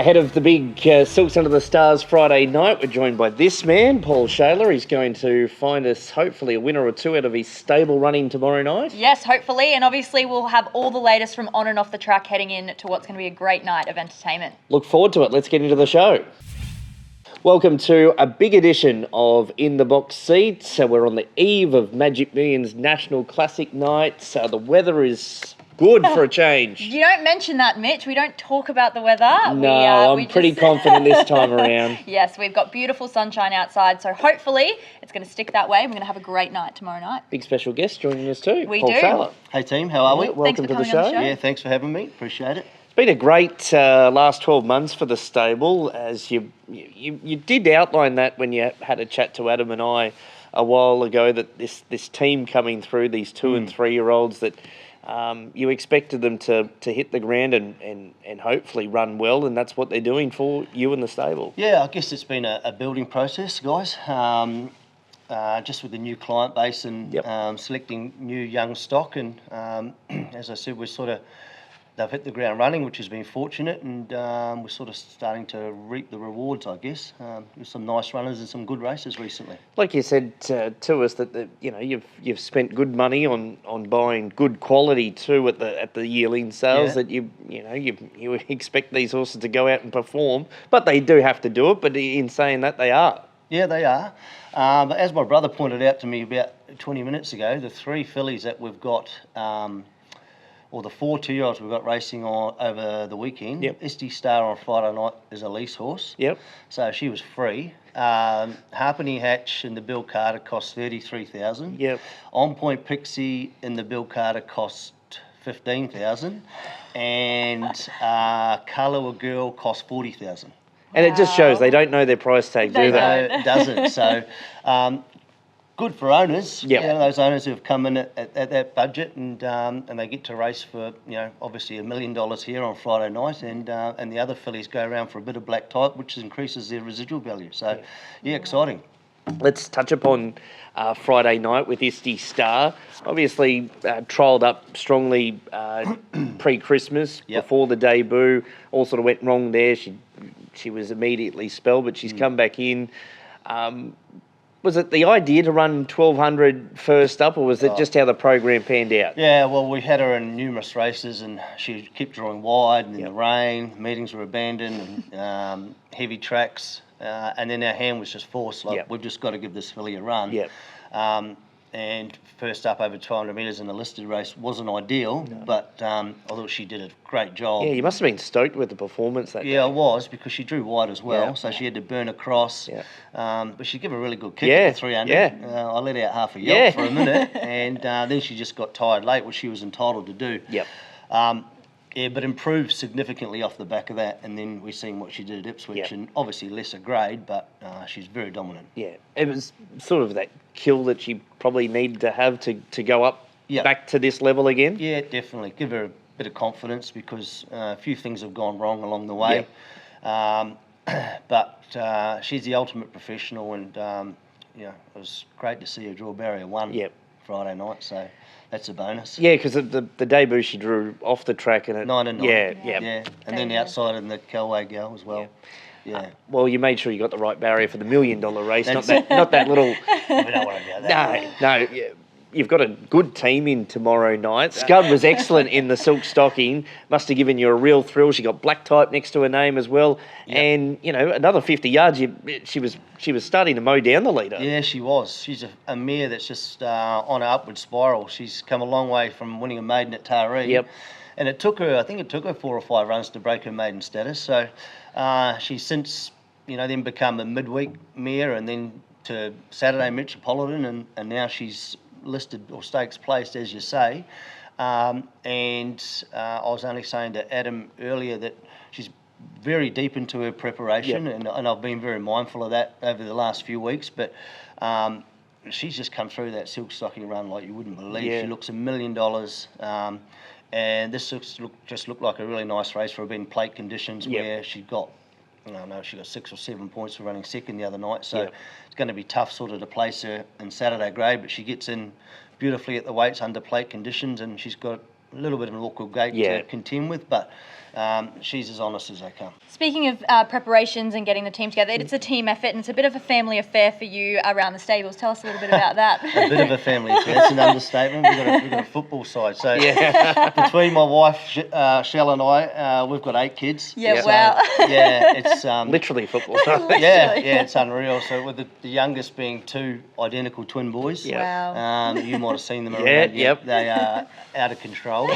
Ahead of the big Silks Under the Stars Friday night, we're joined by this man, Paul Shailer. He's going to find us, hopefully, a winner or two out of his stable running tomorrow night. Yes, hopefully. And obviously we'll have all the latest from on and off the track heading in to what's going to be a great night of entertainment. Look forward to it. Let's get into the show. Welcome to a big edition of In the Box Seats. We're on the eve of Magic Millions National Classic Night. The weather is good for a change. You don't mention that, Mitch. We don't talk about the weather. No, I'm pretty confident this time around. Yes, we've got beautiful sunshine outside, so hopefully it's going to stick that way. We're going to have a great night tomorrow night. Big special guest joining us too, We Paul do. Shailer. Hey team, how are we? Welcome to the show. Yeah, thanks for having me. Appreciate it. It's been a great last 12 months for the stable, as you did outline that when you had a chat to Adam and I a while ago, that this team coming through, these 2 and 3 year olds, that you expected them to hit the ground and hopefully run well, and that's what they're doing for you and the stable. Yeah, I guess it's been a building process, guys. Just with the new client base and selecting new young stock, and as I said, they've hit the ground running, which has been fortunate, and we're sort of starting to reap the rewards, I guess. With some nice runners and some good races recently. Like you said to us that you've spent good money on buying good quality too at the yearling sales. That you expect these horses to go out and perform, but they do have to do it. But in saying that, they are. Yeah, they are. But as my brother pointed out to me about 20 minutes ago, the 3 fillies that we've got. Or the 4 2-year-olds we've got racing on over the weekend. Esty Star on Friday night is a lease horse. So she was free. Harpenny Hatch in the Bill Carter cost $33,000. On Point Pixie in the Bill Carter cost $15,000. And Colour Girl cost $40,000. And it just shows they don't know their price tag, do they? No, it doesn't. So good for owners, those owners who have come in at that budget, and they get to race for obviously $1 million here on Friday night, and the other fillies go around for a bit of black type, which increases their residual value. So exciting. Let's touch upon Friday night with Esty Star. Obviously trialled up strongly pre-Christmas before the debut. All sort of went wrong there. She was immediately spelled, but she's come back in. Was it the idea to run 1200 first up, or was it just how the program panned out? Yeah, well, we had her in numerous races, and she kept drawing wide, and in the rain, meetings were abandoned, and heavy tracks, and then our hand was just forced. We've just got to give this filly a run. And first up over 200 metres in a listed race wasn't ideal, but I thought she did a great job. Yeah, you must have been stoked with the performance that day. Yeah, I was, because she drew wide as well, so she had to burn across. But she gave a really good kick at the 300. I let out half a yelp for a minute, and then she just got tired late, which she was entitled to do. But improved significantly off the back of that, and then we've seen what she did at Ipswich, and obviously lesser grade, but she's very dominant. Yeah, it was sort of that kill that she probably needed to have to go up back to this level again. Yeah, definitely. Give her a bit of confidence, because a few things have gone wrong along the way. But she's the ultimate professional, and it was great to see her draw barrier 1 Friday night, so that's a bonus. Yeah, because the debut she drew off the track, and 9 and 9. Yeah. And then outside in the Calway Gal as well. Well, you made sure you got the right barrier for the $1 million race, not that little. We don't want to do that. No. You've got a good team in tomorrow night. Scud was excellent in the silk stocking. Must have given you a real thrill. She got black type next to her name as well. And another 50 yards. She was starting to mow down the leader. Yeah, she was. She's a mare that's just on an upward spiral. She's come a long way from winning a maiden at Taree. And it took her 4 or 5 runs to break her maiden status. So she's since then become a midweek mare, and then to Saturday Metropolitan, and now she's listed or stakes placed, as you say. I was only saying to Adam earlier that she's very deep into her preparation, and I've been very mindful of that over the last few weeks. But she's just come through that silk stocking run like you wouldn't believe. She looks $1 million. And this just looked like a really nice race for her, being plate conditions, where she got she got 6 or 7 points for running second the other night. So it's going to be tough sort of to place her in Saturday grade, but she gets in beautifully at the weights under plate conditions, and she's got little bit of an awkward gate to contend with, but she's as honest as they come. Speaking of preparations and getting the team together, it's a team effort and it's a bit of a family affair for you around the stables. Tell us a little bit about that. A bit of a family affair. That's an understatement. We've got a football side. So between my wife, Shell, and I, we've got 8 kids. Yeah, so, wow. Yeah, it's literally football. yeah, it's unreal. So with the youngest being 2 identical twin boys. Yep. Wow. You might have seen them around. Yep. They are out of control.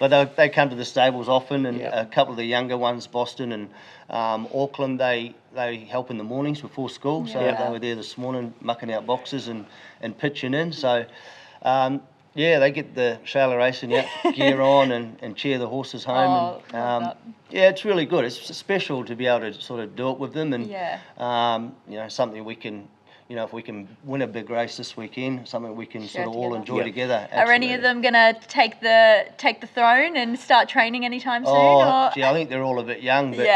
But they come to the stables often, and a couple of the younger ones, Boston and Auckland, they help in the mornings before school. So they were there this morning mucking out boxes and pitching in. So they get the Shailer racing gear on and cheer the horses home. It's really good. It's special to be able to sort of do it with them, and something we can. If we can win a big race this weekend, something we can sort of all enjoy together. Absolutely. Are any of them going to take the throne and start training anytime soon? I think they're all a bit young, but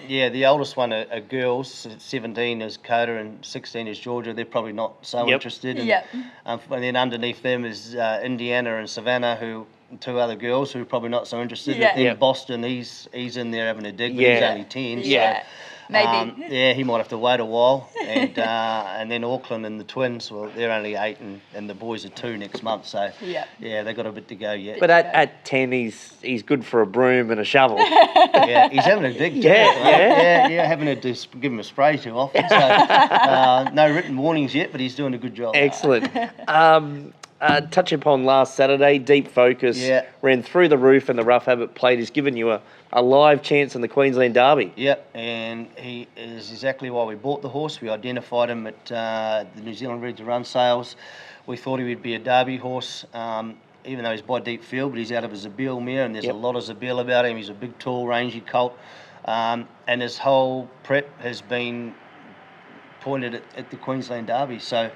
the oldest one are girls. 17 is Coda and 16 is Georgia. They're probably not so interested. And then underneath them is Indiana and Savannah, who 2 other girls who are probably not so interested. And then Boston, he's in there having a dig, but he's only 10. So, maybe. He might have to wait a while. And then Auckland and the twins, well, they're only 8 and the boys are 2 next month. So, they've got a bit to go yet. But at 10, he's good for a broom and a shovel. He's having a dig too. Having to give him a spray too often. So, no written warnings yet, but he's doing a good job. Excellent. Touch upon last Saturday, Deep Focus ran through the roof and the Rough Habit Plate has given you a live chance in the Queensland Derby. Yep, and he is exactly why we bought the horse. We identified him at the New Zealand Ready to Run sales. We thought he would be a Derby horse, even though he's by Deep Field, but he's out of a Zabeel mare, and there's a lot of Zabeel about him. He's a big, tall, rangy colt, and his whole prep has been pointed at the Queensland Derby. So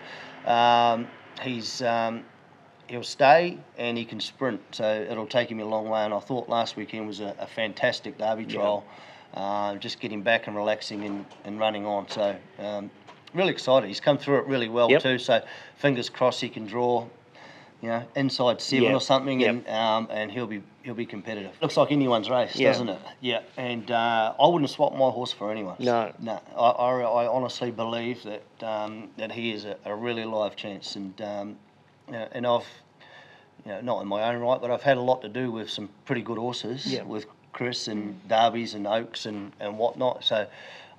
he'll stay and he can sprint, so it'll take him a long way. And I thought last weekend was a fantastic Derby trial, just getting back and relaxing and running on. So really excited. He's come through it really well too. So fingers crossed he can draw, inside 7 or something, and he'll be competitive. Looks like anyone's race, doesn't it? Yeah. And I wouldn't swap my horse for anyone. No. I honestly believe that he is a really live chance, and I've, not in my own right, but I've had a lot to do with some pretty good horses, with Chris and Derbies and Oaks and whatnot. So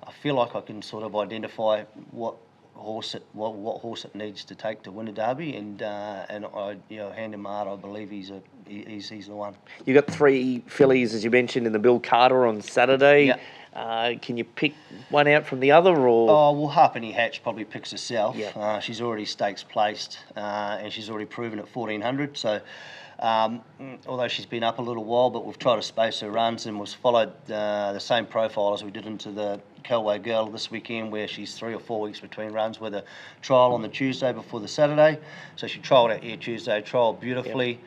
I feel like I can sort of identify what horse it needs to take to win a Derby, and I hand him heart, I believe he's the one. You got 3 fillies, as you mentioned, in the Bill Carter on Saturday. Yep. Can you pick one out from the other, or? Oh, well, Harpenny Hatch probably picks herself. She's already stakes placed, and she's already proven at 1400. So, although she's been up a little while, but we've tried to space her runs, and we've followed the same profile as we did into the Kelway Girl this weekend, where she's 3 or 4 weeks between runs, with a trial on the Tuesday before the Saturday. So she trialled out here Tuesday, trialled beautifully.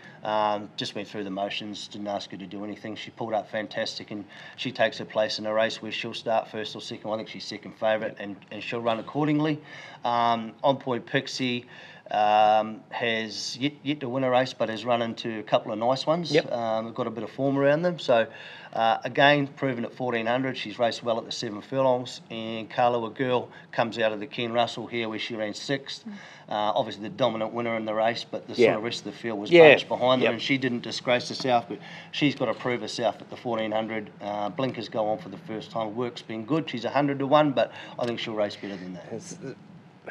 Just went through the motions, didn't ask her to do anything. She pulled up fantastic, and she takes her place in a race where she'll start first or second. I think she's second favourite, and she'll run accordingly. On Point Pixie has yet to win a race, but has run into a couple of nice ones. Got a bit of form around them. So again, proven at 1400. She's raced well at the 7 furlongs. And Carla Girl comes out of the Ken Russell here, where she ran 6th. Obviously the dominant winner in the race, but the sort of rest of the field was bunched behind them, and she didn't disgrace herself, but she's got to prove herself at the 1400. Blinkers go on for the first time. Work's been good. She's 100 to 1, but I think she'll race better than that.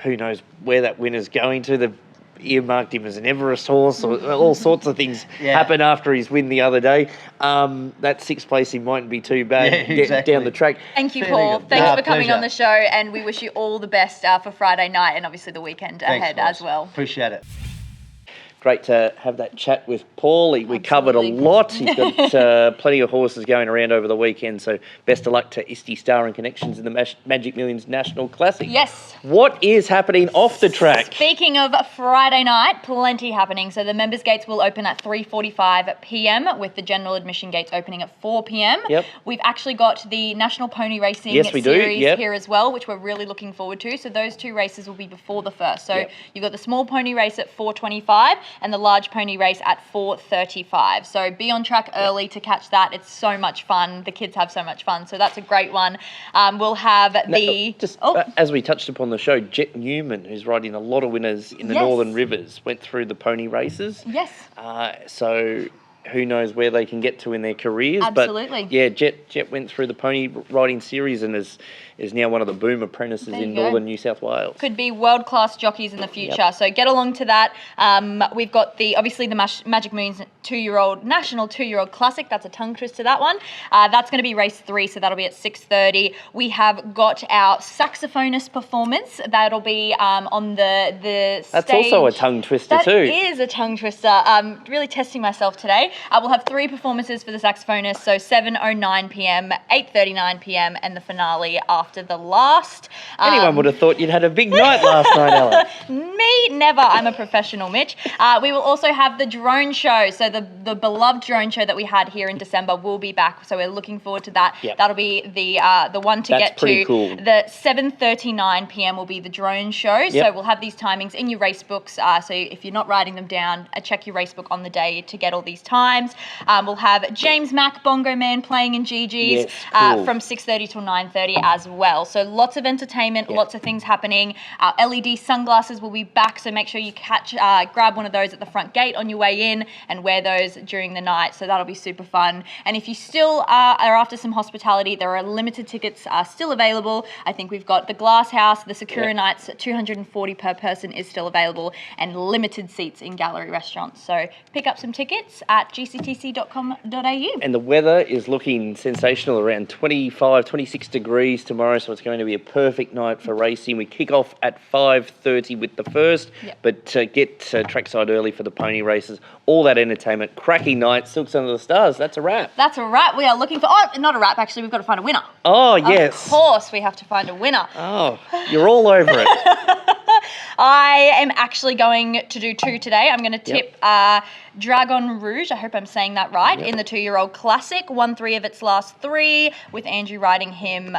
Who knows where that winner's going to? They've earmarked him as an Everest horse, or all sorts of things happen after his win the other day. That 6th place, he mightn't be too bad down the track. Thank you, Paul. Thanks for coming on the show, and we wish you all the best for Friday night and obviously the weekend ahead as well. Appreciate it. Great to have that chat with Paul. We covered a lot. He's got plenty of horses going around over the weekend, so best of luck to Isti Star and Connections in the Magic Millions National Classic. Yes. What is happening off the track? Speaking of Friday night, plenty happening. So the members' gates will open at 3:45 p.m. with the general admission gates opening at 4 p.m. Yep. We've actually got the National Pony Racing Series here as well, which we're really looking forward to. So those 2 races will be before the first. So you've got the small pony race at 4:25. and the large pony race at 4:35. So be on track early to catch that. It's so much fun. The kids have so much fun. So that's a great one. We'll have as we touched upon the show, Jet Newman, who's riding a lot of winners in the Northern Rivers, went through the pony races. Yes. So who knows where they can get to in their careers. Absolutely. But yeah, Jet went through the pony riding series and is now one of the boom apprentices in northern New South Wales. Could be world-class jockeys in the future. Yep. So get along to that. We've got the Magic Moon's National 2-Year-Old Classic. That's a tongue twister, that one. That's going to be race 3, so that'll be at 6:30. We have got our saxophonist performance. That'll be on the stage. That's also a tongue twister too. That is a tongue twister. Really testing myself today. We'll have 3 performances for the saxophonist, so 7:09 p.m, 8:39 p.m, and the finale after the last. Anyone would have thought you'd had a big night last night, Ella. Me, never. I'm a professional, Mitch. We will also have the drone show. So the beloved drone show that we had here in December will be back. So we're looking forward to that. Yep. That'll be the one to get to. Cool. The 7:39 p.m. will be the drone show. Yep. So we'll have these timings in your race books. So if you're not writing them down, check your race book on the day to get all these times. We'll have James Mack, Bongo Man, playing in GG's from 6:30 till 9:30 as well. So lots of entertainment, lots of things happening. Our LED sunglasses will be back, so make sure you grab one of those at the front gate on your way in and wear those during the night. So that'll be super fun. And if you still are after some hospitality, there are limited tickets still available. I think we've got the Glass House, the Sakura Nights, 240 per person is still available, and limited seats in gallery restaurants. So pick up some tickets at gctc.com.au. And the weather is looking sensational, around 25, 26 degrees tomorrow, so it's going to be a perfect night for racing. We kick off at 5:30 with the first, but get trackside early for the pony races. All that entertainment, cracking night, Silks Under the Stars. That's a wrap. That's a wrap. We are looking for, not a wrap, actually, we've got to find a winner. Oh, yes. Of course, we have to find a winner. Oh, you're all over it. I am actually going to do 2 today. I'm going to tip Dragon Rouge, I hope I'm saying that right, in the 2-Year-Old Classic. Won 3 of its last 3, with Andrew riding him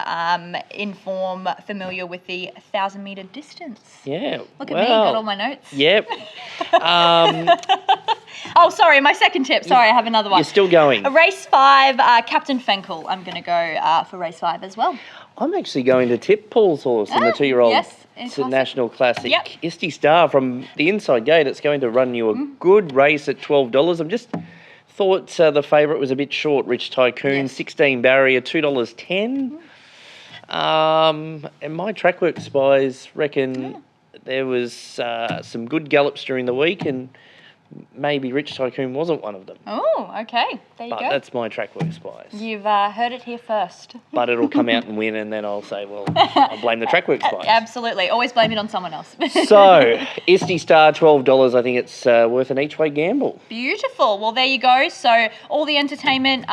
in form, familiar with the 1,000-metre distance. Yeah. Look at me, got all my notes. Yep. Oh, sorry, my second tip. Sorry, I have another one. You're still going. Race 5, Captain Fenkel. I'm going to go for race 5 as well. I'm actually going to tip Paul's horse in the 2-Year-Old. Yes. It's a national classic. Yep. Isti Star from the inside gate. It's going to run you a good race at $12. I'm just thought the favourite was a bit short, Rich Tycoon. 16 barrier, $2.10. And my Trackwork spies reckon there was some good gallops during the week, and maybe Rich Tycoon wasn't one of them. Oh, okay. There you go. But that's my Trackwork spies. You've heard it here first. But it'll come out and win, and then I'll say, well, I'll blame the Trackwork spies. Absolutely. Always blame it on someone else. So, Isti Star, $12. I think it's worth an each-way gamble. Beautiful. Well, there you go. So, all the entertainment,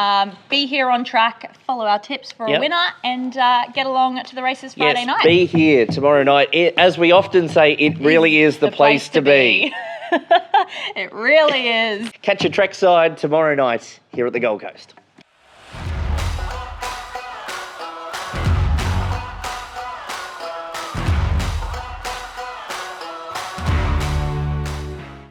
be here on track, follow our tips for a winner, and get along to the races Friday night. Be here tomorrow night. As we often say, it really is the place to be. It really is. Catch your trackside tomorrow night here at the Gold Coast.